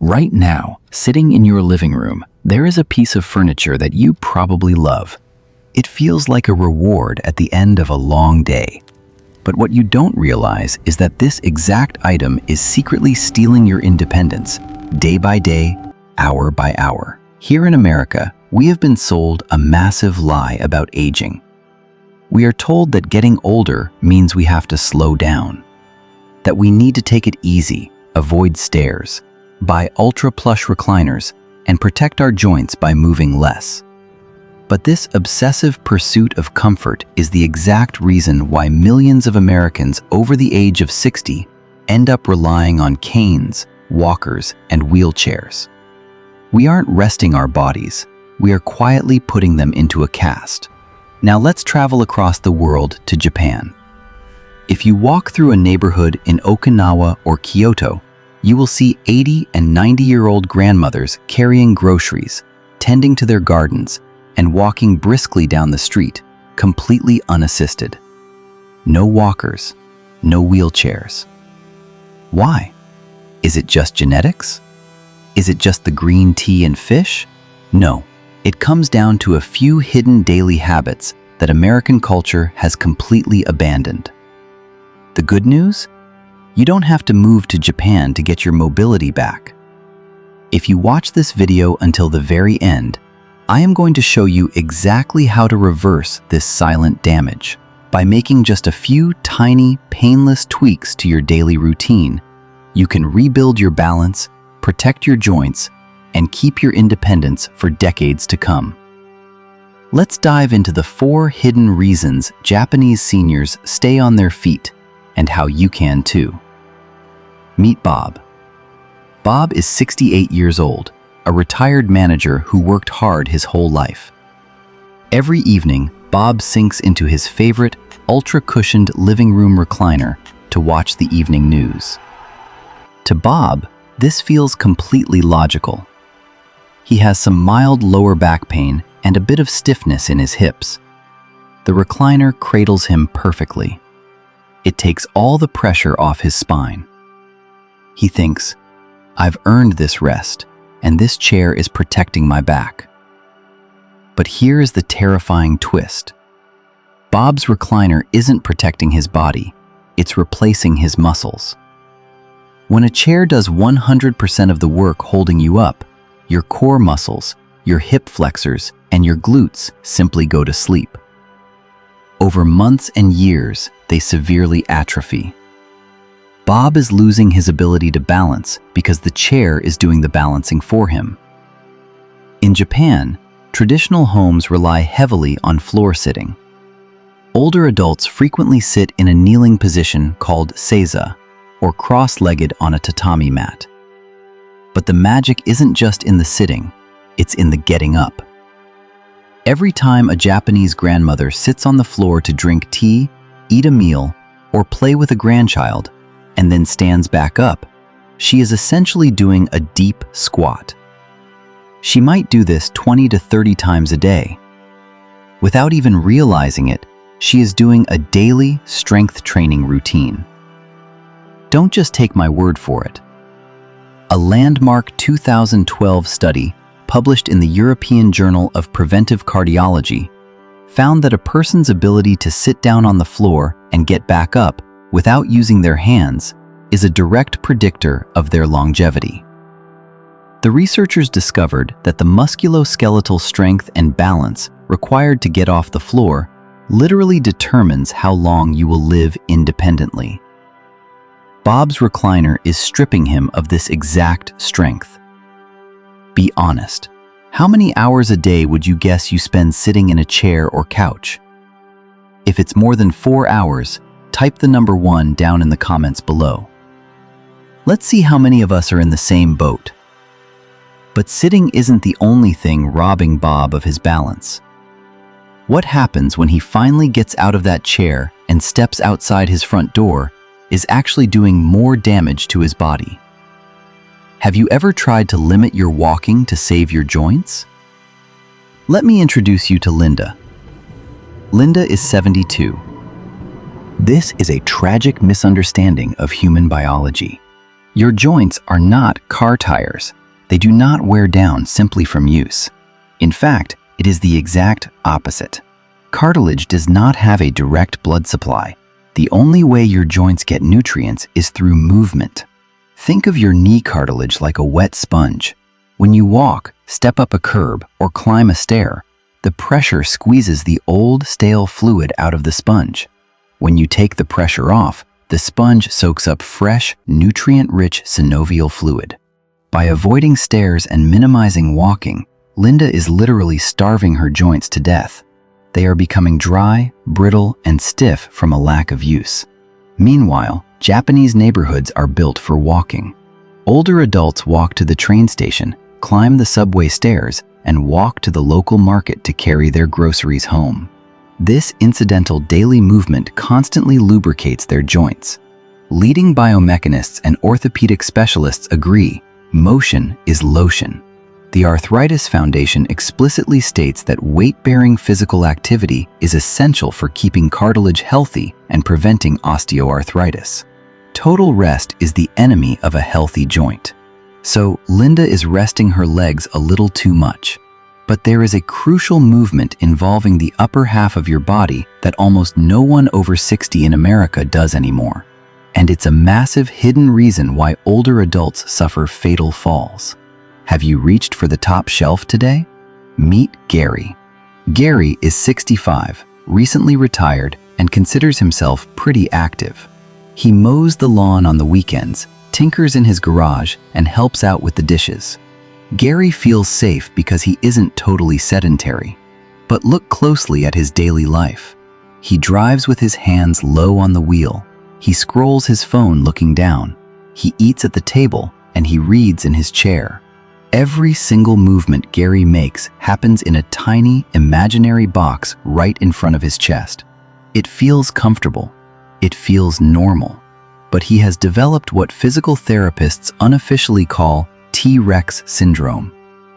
Right now, sitting in your living room, there is a piece of furniture that you probably love. It feels like a reward at the end of a long day. But what you don't realize is that this exact item is secretly stealing your independence, day by day, hour by hour. Here in America, we have been sold a massive lie about aging. We are told that getting older means we have to slow down, that we need to take it easy, avoid stairs, buy ultra-plush recliners, and protect our joints by moving less. But this obsessive pursuit of comfort is the exact reason why millions of Americans over the age of 60 end up relying on canes, walkers, and wheelchairs. We aren't resting our bodies, we are quietly putting them into a cast. Now let's travel across the world to Japan. If you walk through a neighborhood in Okinawa or Kyoto, you will see 80 and 90-year-old grandmothers carrying groceries, tending to their gardens, and walking briskly down the street, completely unassisted. No walkers, no wheelchairs. Why? Is it just genetics? Is it just the green tea and fish? No, it comes down to a few hidden daily habits that American culture has completely abandoned. The good news? You don't have to move to Japan to get your mobility back. If you watch this video until the very end, I am going to show you exactly how to reverse this silent damage. By making just a few tiny, painless tweaks to your daily routine, you can rebuild your balance, protect your joints, and keep your independence for decades to come. Let's dive into the 4 hidden reasons Japanese seniors stay on their feet and how you can too. Meet Bob. Bob is 68 years old, a retired manager who worked hard his whole life. Every evening, Bob sinks into his favorite, ultra-cushioned living room recliner to watch the evening news. To Bob, this feels completely logical. He has some mild lower back pain and a bit of stiffness in his hips. The recliner cradles him perfectly. It takes all the pressure off his spine. He thinks, "I've earned this rest, and this chair is protecting my back." But here is the terrifying twist. Bob's recliner isn't protecting his body, it's replacing his muscles. When a chair does 100% of the work holding you up, your core muscles, your hip flexors, and your glutes simply go to sleep. Over months and years, they severely atrophy. Bob is losing his ability to balance because the chair is doing the balancing for him. In Japan, traditional homes rely heavily on floor sitting. Older adults frequently sit in a kneeling position called seiza, or cross-legged on a tatami mat. But the magic isn't just in the sitting, it's in the getting up. Every time a Japanese grandmother sits on the floor to drink tea, eat a meal, or play with a grandchild, and then stands back up, she is essentially doing a deep squat. She might do this 20 to 30 times a day. Without even realizing it, she is doing a daily strength training routine. Don't just take my word for it. A landmark 2012 study published in the European Journal of Preventive Cardiology found that a person's ability to sit down on the floor and get back up without using their hands is a direct predictor of their longevity. The researchers discovered that the musculoskeletal strength and balance required to get off the floor literally determines how long you will live independently. Bob's recliner is stripping him of this exact strength. Be honest. How many hours a day would you guess you spend sitting in a chair or couch? If it's more than 4 hours, type the number 1 down in the comments below. Let's see how many of us are in the same boat. But sitting isn't the only thing robbing Bob of his balance. What happens when he finally gets out of that chair and steps outside his front door is actually doing more damage to his body. Have you ever tried to limit your walking to save your joints? Let me introduce you to Linda. Linda is 72. This is a tragic misunderstanding of human biology. Your joints are not car tires. They do not wear down simply from use. In fact, it is the exact opposite. Cartilage does not have a direct blood supply. The only way your joints get nutrients is through movement. Think of your knee cartilage like a wet sponge. When you walk, step up a curb, or climb a stair, the pressure squeezes the old, stale fluid out of the sponge. When you take the pressure off, the sponge soaks up fresh, nutrient-rich synovial fluid. By avoiding stairs and minimizing walking, Linda is literally starving her joints to death. They are becoming dry, brittle, and stiff from a lack of use. Meanwhile, Japanese neighborhoods are built for walking. Older adults walk to the train station, climb the subway stairs, and walk to the local market to carry their groceries home. This incidental daily movement constantly lubricates their joints. Leading biomechanists and orthopedic specialists agree, motion is lotion. The Arthritis Foundation explicitly states that weight-bearing physical activity is essential for keeping cartilage healthy and preventing osteoarthritis. Total rest is the enemy of a healthy joint. So, Linda is resting her legs a little too much. But there is a crucial movement involving the upper half of your body that almost no one over 60 in America does anymore. And it's a massive hidden reason why older adults suffer fatal falls. Have you reached for the top shelf today? Meet Gary. Gary is 65, recently retired, and considers himself pretty active. He mows the lawn on the weekends, tinkers in his garage, and helps out with the dishes. Gary feels safe because he isn't totally sedentary. But look closely at his daily life. He drives with his hands low on the wheel. He scrolls his phone looking down. He eats at the table, and he reads in his chair. Every single movement Gary makes happens in a tiny, imaginary box right in front of his chest. It feels comfortable. It feels normal. But he has developed what physical therapists unofficially call T-Rex syndrome.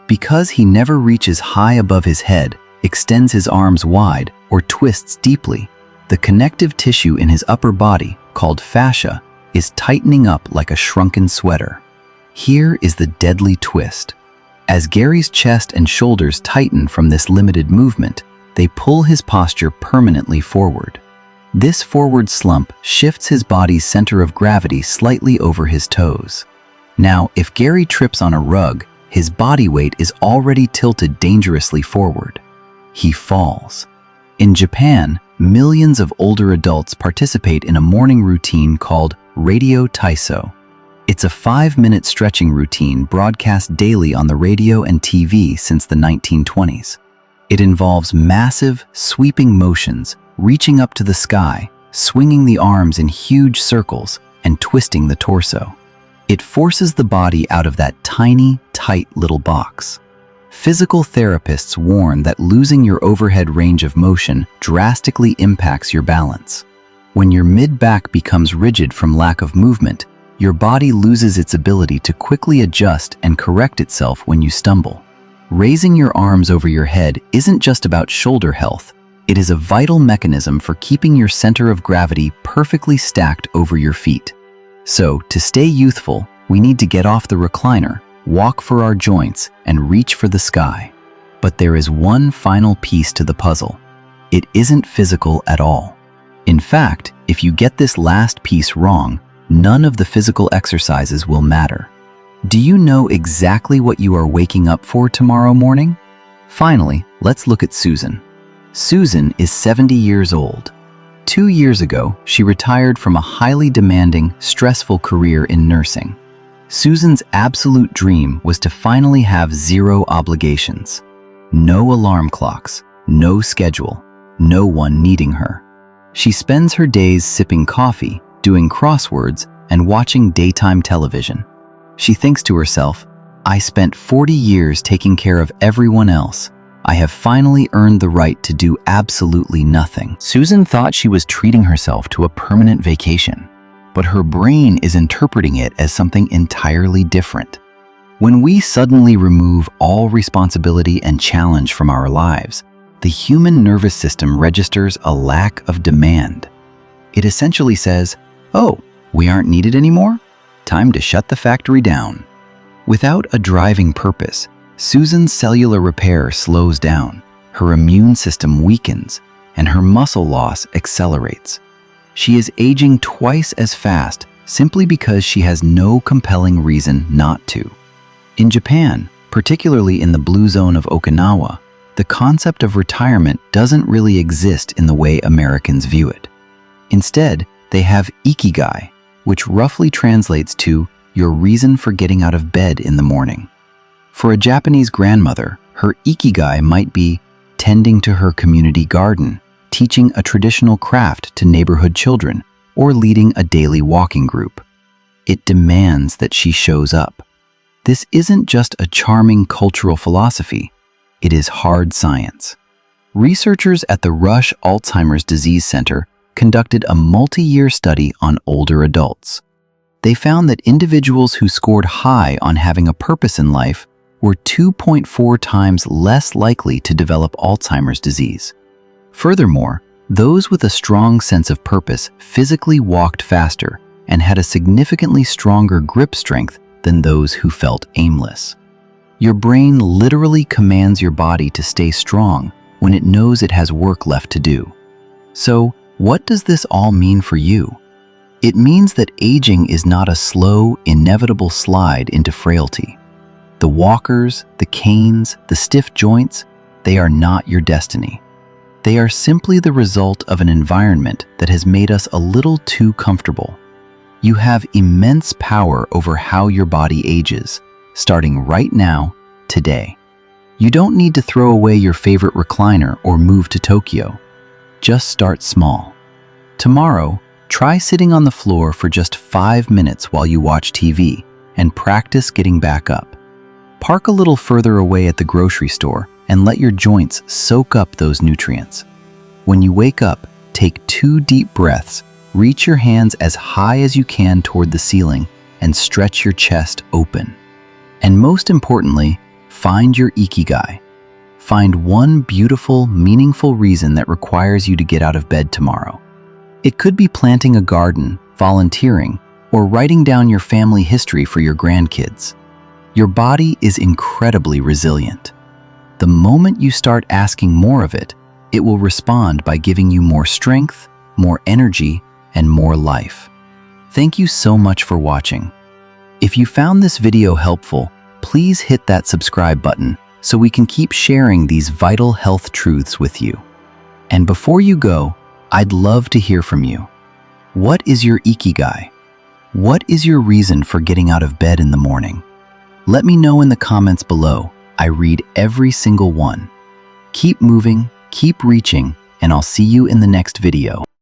Because he never reaches high above his head, extends his arms wide, or twists deeply, the connective tissue in his upper body, called fascia, is tightening up like a shrunken sweater. Here is the deadly twist. As Gary's chest and shoulders tighten from this limited movement, they pull his posture permanently forward. This forward slump shifts his body's center of gravity slightly over his toes. Now, if Gary trips on a rug, his body weight is already tilted dangerously forward. He falls. In Japan, millions of older adults participate in a morning routine called Radio Taiso. It's a 5-minute stretching routine broadcast daily on the radio and TV since the 1920s. It involves massive, sweeping motions, reaching up to the sky, swinging the arms in huge circles, and twisting the torso. It forces the body out of that tiny, tight little box. Physical therapists warn that losing your overhead range of motion drastically impacts your balance. When your mid-back becomes rigid from lack of movement, your body loses its ability to quickly adjust and correct itself when you stumble. Raising your arms over your head isn't just about shoulder health. It is a vital mechanism for keeping your center of gravity perfectly stacked over your feet. So, to stay youthful, we need to get off the recliner, walk for our joints, and reach for the sky. But there is one final piece to the puzzle. It isn't physical at all. In fact, if you get this last piece wrong, none of the physical exercises will matter. Do you know exactly what you are waking up for tomorrow morning? Finally, let's look at Susan. Susan is 70 years old. 2 years ago, she retired from a highly demanding, stressful career in nursing. Susan's absolute dream was to finally have zero obligations. No alarm clocks, no schedule, no one needing her. She spends her days sipping coffee, doing crosswords, and watching daytime television. She thinks to herself, "I spent 40 years taking care of everyone else. I have finally earned the right to do absolutely nothing." Susan thought she was treating herself to a permanent vacation, but her brain is interpreting it as something entirely different. When we suddenly remove all responsibility and challenge from our lives, the human nervous system registers a lack of demand. It essentially says, "Oh, we aren't needed anymore? time to shut the factory down. Without a driving purpose, Susan's cellular repair slows down, her immune system weakens, and her muscle loss accelerates. She is aging twice as fast simply because she has no compelling reason not to. In Japan, particularly in the blue zone of Okinawa, the concept of retirement doesn't really exist in the way Americans view it. Instead, they have ikigai, which roughly translates to your reason for getting out of bed in the morning. For a Japanese grandmother, her ikigai might be tending to her community garden, teaching a traditional craft to neighborhood children, or leading a daily walking group. It demands that she shows up. This isn't just a charming cultural philosophy, it is hard science. Researchers at the Rush Alzheimer's Disease Center conducted a multi-year study on older adults. They found that individuals who scored high on having a purpose in life were 2.4 times less likely to develop Alzheimer's disease. Furthermore, those with a strong sense of purpose physically walked faster and had a significantly stronger grip strength than those who felt aimless. Your brain literally commands your body to stay strong when it knows it has work left to do. So, what does this all mean for you? It means that aging is not a slow, inevitable slide into frailty. The walkers, the canes, the stiff joints, they are not your destiny. They are simply the result of an environment that has made us a little too comfortable. You have immense power over how your body ages, starting right now, today. You don't need to throw away your favorite recliner or move to Tokyo. Just start small. Tomorrow, try sitting on the floor for just 5 minutes while you watch TV and practice getting back up. Park a little further away at the grocery store and let your joints soak up those nutrients. When you wake up, take 2 deep breaths, reach your hands as high as you can toward the ceiling, and stretch your chest open. And most importantly, find your ikigai. Find one beautiful, meaningful reason that requires you to get out of bed tomorrow. It could be planting a garden, volunteering, or writing down your family history for your grandkids. Your body is incredibly resilient. The moment you start asking more of it, it will respond by giving you more strength, more energy, and more life. Thank you so much for watching. If you found this video helpful, please hit that subscribe button so we can keep sharing these vital health truths with you. And before you go, I'd love to hear from you. What is your ikigai? What is your reason for getting out of bed in the morning? Let me know in the comments below. I read every single one. Keep moving, keep reaching, and I'll see you in the next video.